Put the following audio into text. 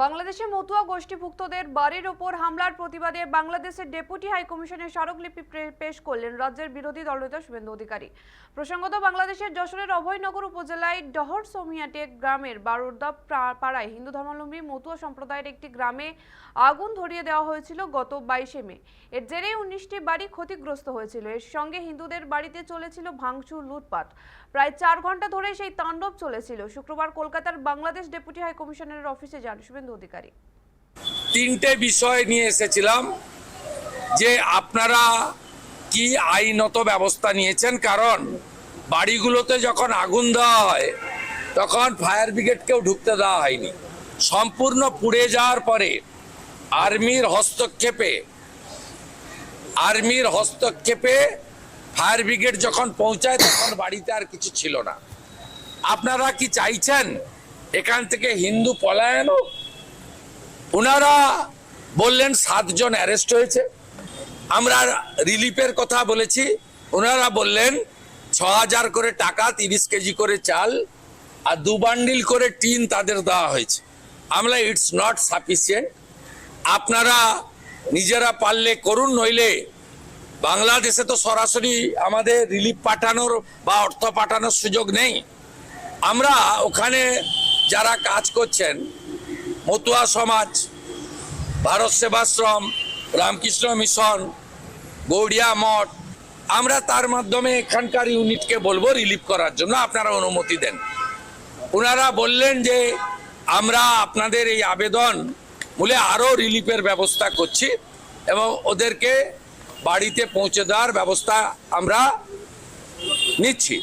বাংলাদেশে মতুয়া গোষ্ঠীভুক্তদের বাড়ির ওপর হামলার প্রতিবাদে বাংলাদেশের ডেপুটি হাইকমিশনের স্মারকলিপি পেশ করলেন রাজ্যের বিরোধী দলনেতা শুভেন্দু অধিকারী। প্রসঙ্গত, বাংলাদেশের যশোরের অভয়নগর উপজেলায় ডহর সমিয়াটে গ্রামের বারোদা পাড়ায় হিন্দু ধর্মাবলম্বী মতুয়া সম্প্রদায়ের একটি গ্রামে আগুন ধরিয়ে দেওয়া হয়েছিল গত 22শে মে। এর জেরে 19টি বাড়ি ক্ষতিগ্রস্ত হয়েছিল। এর সঙ্গে হিন্দুদের বাড়িতে চলেছিল ভাঙচুর, লুটপাট। প্রায় 4 ঘন্টা ধরে সেই তাণ্ডব চলেছিল। শুক্রবার কলকাতার বাংলাদেশ ডেপুটি হাইকমিশনারের অফিসে যান শুভেন্দু অধিকারী। তিনটে বিষয় নিয়ে এসেছিলাম যে আপনারা কি আইনত ব্যবস্থা নিয়েছেন, কারণ বাড়িগুলোতে যখন আগুন দেওয়া হয় তখন ফায়ার ব্রিগেডকেও ঢুকতে দেওয়া হয়নি। সম্পূর্ণ পুড়ে যাওয়ার পরে আর্মির হস্তক্ষেপে ফায়ার ব্রিগেড যখন পৌঁছায় তখন বাড়িতে আর কিছু ছিল না। আপনারা কি চাইছেন এখান থেকে হিন্দু পলায়ন? ওনারা বললেন 7 জন অ্যারেস্ট হয়েছে। আমরা রিলিফের কথা বলেছি, ওনারা বললেন 6000 করে টাকা, 30 কেজি করে চাল আর 2 বান্ডিল করে টিন তাদের দেওয়া হয়েছে। আমরা ইটস নট সাফিসিয়েন্ট, আপনারা নিজেরা পারলে করুন, নইলে বাংলাদেশে তো সরাসরি আমাদের রিলিফ পাঠানোর বা অর্থ পাঠানোর সুযোগ নেই। আমরা ওখানে যারা কাজ করছেন, মতুয়া সমাজ, ভারত সেবাশ্রম, রামকৃষ্ণ মিশন, গৌড়িয়া মঠ, আমরা তার মাধ্যমে এখানকার ইউনিটকে বলবো রিলিফ করার জন্য, আপনারা অনুমতি দেন। ওনারা বললেন যে আমরা আপনাদের এই আবেদন বলে আরও রিলিফের ব্যবস্থা করছি এবং ওদেরকে বাড়িতে পৌঁছে দেওয়ার ব্যবস্থা আমরা নিচ্ছি।